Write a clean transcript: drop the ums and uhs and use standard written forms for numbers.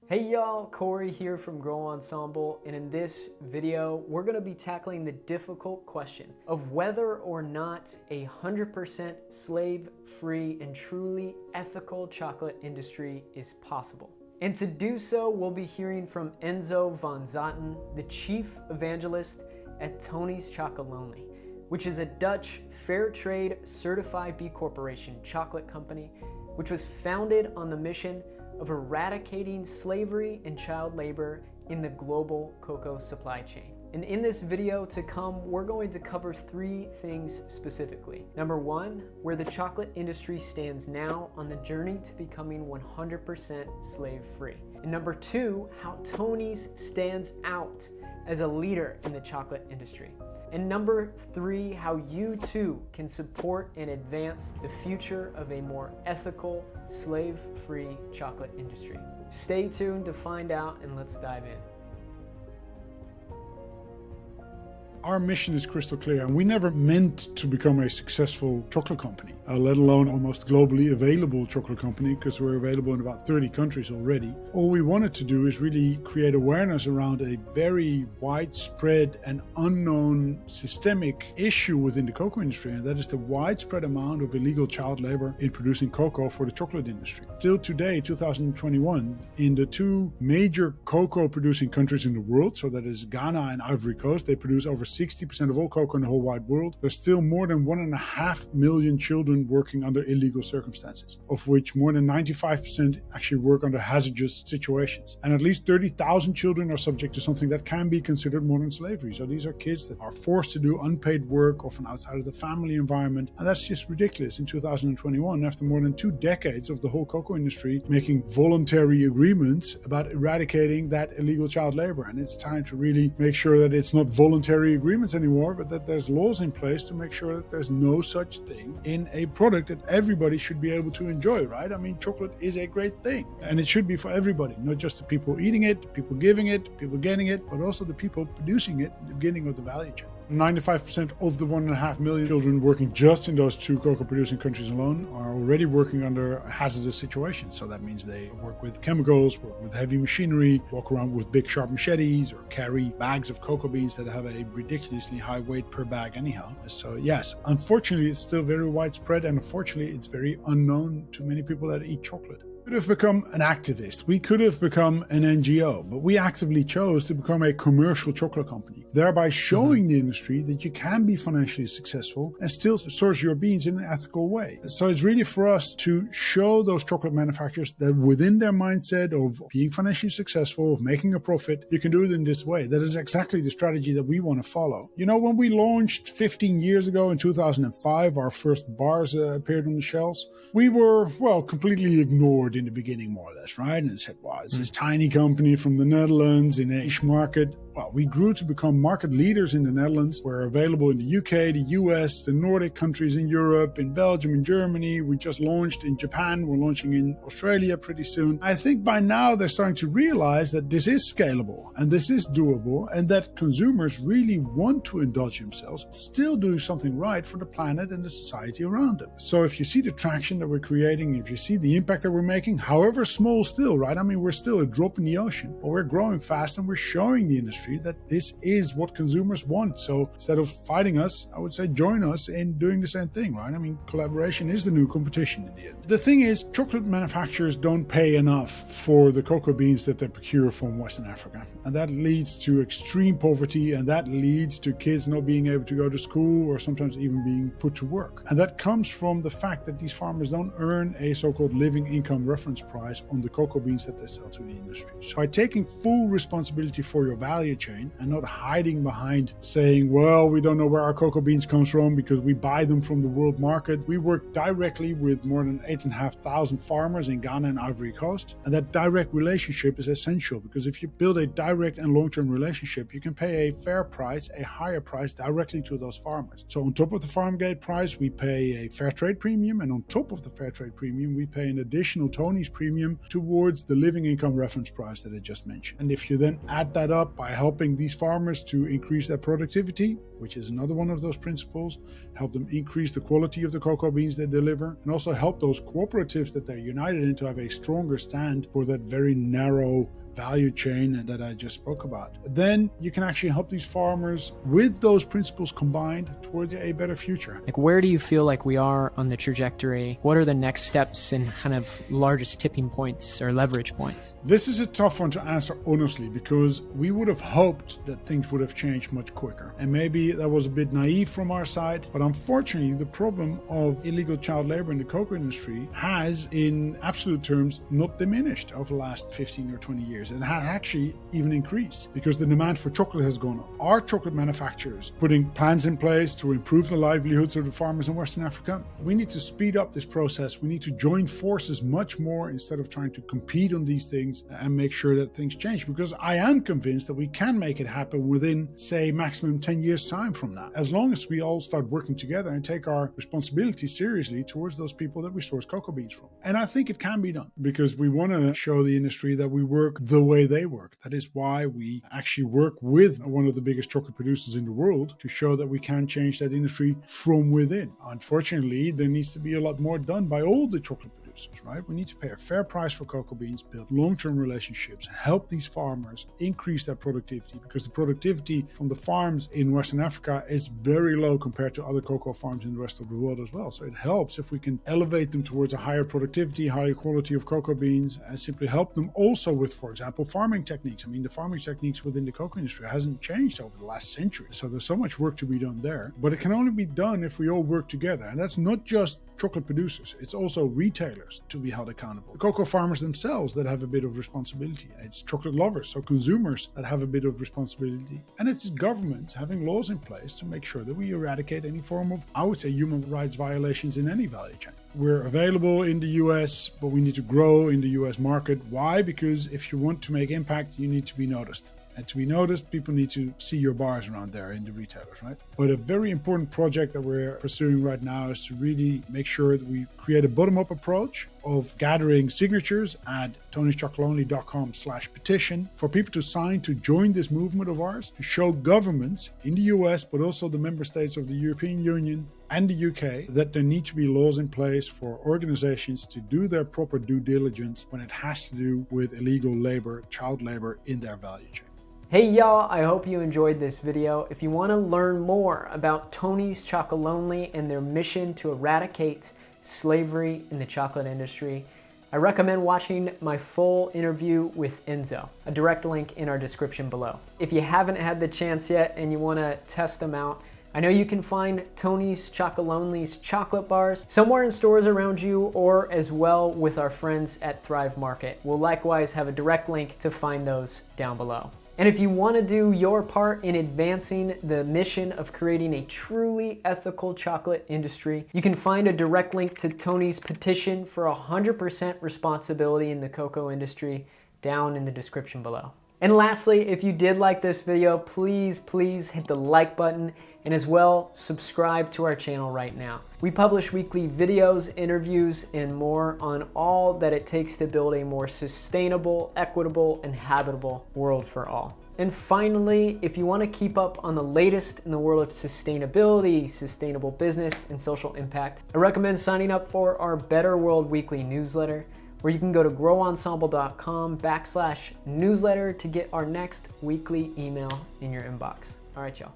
Hey y'all, Corey here from Grow Ensemble, and in this video, we're gonna be tackling the difficult question of whether or not 100% slave-free and truly ethical chocolate industry is possible. And to do so, we'll be hearing from Enzo van Zaten, the chief evangelist at Tony's Chocolonely, which is a Dutch fair trade certified B Corporation chocolate company, which was founded on the mission of eradicating slavery and child labor in the global cocoa supply chain. And in this video to come, we're going to cover three things specifically. Number one, where the chocolate industry stands now on the journey to becoming 100% slave-free. And number two, how Tony's stands out as a leader in the chocolate industry. And number three, how you too can support and advance the future of a more ethical, slave-free chocolate industry. Stay tuned to find out, and let's dive in. Our mission is crystal clear, and we never meant to become a successful chocolate company, let alone almost globally available chocolate company, because we're available in about 30 countries already. All we wanted to do is really create awareness around a very widespread and unknown systemic issue within the cocoa industry, and that is the widespread amount of illegal child labor in producing cocoa for the chocolate industry. Still today, 2021, in the two major cocoa producing countries in the world, so that is Ghana and Ivory Coast, they produce over 60% of all cocoa in the whole wide world. There's still more than 1.5 million children working under illegal circumstances, of which more than 95% actually work under hazardous situations. And at least 30,000 children are subject to something that can be considered modern slavery. So these are kids that are forced to do unpaid work, often outside of the family environment. And that's just ridiculous in 2021, after more than 2 decades of the whole cocoa industry making voluntary agreements about eradicating that illegal child labor. And it's time to really make sure that it's not voluntary agreements anymore, but that there's laws in place to make sure that there's no such thing in a product that everybody should be able to enjoy, right? I mean, chocolate is a great thing, and it should be for everybody, not just the people eating it, people giving it, people getting it, but also the people producing it at the beginning of the value chain. 95% of the 1.5 million children working just in those two cocoa producing countries alone are already working under hazardous situations. So that means they work with chemicals, work with heavy machinery, walk around with big sharp machetes, or carry bags of cocoa beans that have a ridiculously high weight per bag anyhow. So yes, unfortunately it's still very widespread, and unfortunately it's very unknown to many people that eat chocolate. We could have become an activist, we could have become an NGO, but we actively chose to become a commercial chocolate company, thereby showing the industry that you can be financially successful and still source your beans in an ethical way. So it's really for us to show those chocolate manufacturers that within their mindset of being financially successful, of making a profit, you can do it in this way. That is exactly the strategy that we want to follow. You know, when we launched 15 years ago in 2005, our first bars appeared on the shelves, we were, well, completely ignored in the beginning, more or less, right? And it said, wow, it's this tiny company from the Netherlands in a niche market. Well, we grew to become market leaders in the Netherlands. We're available in the UK, the US, the Nordic countries in Europe, in Belgium, in Germany. We just launched in Japan. We're launching in Australia pretty soon. I think by now they're starting to realize that this is scalable and this is doable, and that consumers really want to indulge themselves, still do something right for the planet and the society around them. So if you see the traction that we're creating, if you see the impact that we're making, however small still, right? I mean, we're still a drop in the ocean, but we're growing fast and we're showing the industry that this is what consumers want. So instead of fighting us, I would say join us in doing the same thing, right? I mean, collaboration is the new competition in the end. The thing is, chocolate manufacturers don't pay enough for the cocoa beans that they procure from Western Africa. And that leads to extreme poverty, and that leads to kids not being able to go to school, or sometimes even being put to work. And that comes from the fact that these farmers don't earn a so-called living income reference price on the cocoa beans that they sell to the industry. So by taking full responsibility for your value chain and not hiding behind saying, well, we don't know where our cocoa beans comes from because we buy them from the world market. We work directly with more than 8,500 farmers in Ghana and Ivory Coast. And that direct relationship is essential, because if you build a direct and long-term relationship, you can pay a fair price, a higher price directly to those farmers. So on top of the farm gate price, we pay a fair trade premium. And on top of the fair trade premium, we pay an additional Tony's premium towards the living income reference price that I just mentioned. And if you then add that up by helping these farmers to increase their productivity, which is another one of those principles, help them increase the quality of the cocoa beans they deliver, and also help those cooperatives that they're united in to have a stronger stand for that very narrow value chain that I just spoke about. Then you can actually help these farmers with those principles combined towards a better future. Like, where do you feel like we are on the trajectory? What are the next steps and kind of largest tipping points or leverage points? This is a tough one to answer honestly, because we would have hoped that things would have changed much quicker. And maybe that was a bit naive from our side, but unfortunately the problem of illegal child labor in the cocoa industry has, in absolute terms, not diminished over the last 15 or 20 years. It has actually even increased because the demand for chocolate has gone up. Our chocolate manufacturers putting plans in place to improve the livelihoods of the farmers in Western Africa. We need to speed up this process. We need to join forces much more instead of trying to compete on these things and make sure that things change, because I am convinced that we can make it happen within, say, maximum 10 years time from now, as long as we all start working together and take our responsibility seriously towards those people that we source cocoa beans from. And I think it can be done because we want to show the industry that we work the way they work. That is why we actually work with one of the biggest chocolate producers in the world to show that we can change that industry from within. Unfortunately, there needs to be a lot more done by all the chocolate producers, right? We need to pay a fair price for cocoa beans, build long-term relationships, help these farmers increase their productivity, because the productivity from the farms in Western Africa is very low compared to other cocoa farms in the rest of the world as well. So it helps if we can elevate them towards a higher productivity, higher quality of cocoa beans, and simply help them also with, for example, farming techniques. I mean, the farming techniques within the cocoa industry hasn't changed over the last century. So there's so much work to be done there, but it can only be done if we all work together. And that's not just chocolate producers, it's also retailers to be held accountable. The cocoa farmers themselves that have a bit of responsibility. It's chocolate lovers, so consumers that have a bit of responsibility. And it's governments having laws in place to make sure that we eradicate any form of, I would say, human rights violations in any value chain. We're available in the US, but we need to grow in the US market. Why? Because if you want to make impact, you need to be noticed. And to be noticed, people need to see your bars around there in the retailers, right? But a very important project that we're pursuing right now is to really make sure that we create a bottom-up approach of gathering signatures at tonyschocolonely.com/petition for people to sign to join this movement of ours, to show governments in the US, but also the member states of the European Union and the UK, that there need to be laws in place for organizations to do their proper due diligence when it has to do with illegal labor, child labor in their value chain. Hey y'all, I hope you enjoyed this video. If you want to learn more about Tony's Chocolonely and their mission to eradicate slavery in the chocolate industry, I recommend watching my full interview with Enzo, a direct link in our description below. If you haven't had the chance yet and you want to test them out, I know you can find Tony's Chocolonely's chocolate bars somewhere in stores around you, or as well with our friends at Thrive Market. We'll likewise have a direct link to find those down below. And if you want to do your part in advancing the mission of creating a truly ethical chocolate industry, you can find a direct link to Tony's petition for 100% responsibility in the cocoa industry down in the description below. And lastly, if you did like this video, please hit the like button, and as well, subscribe to our channel right now. We publish weekly videos, interviews, and more on all that it takes to build a more sustainable, equitable, and habitable world for all. And finally, if you want to keep up on the latest in the world of sustainability, sustainable business, and social impact, I recommend signing up for our Better World Weekly newsletter, where you can go to growensemble.com/newsletter to get our next weekly email in your inbox. All right, y'all.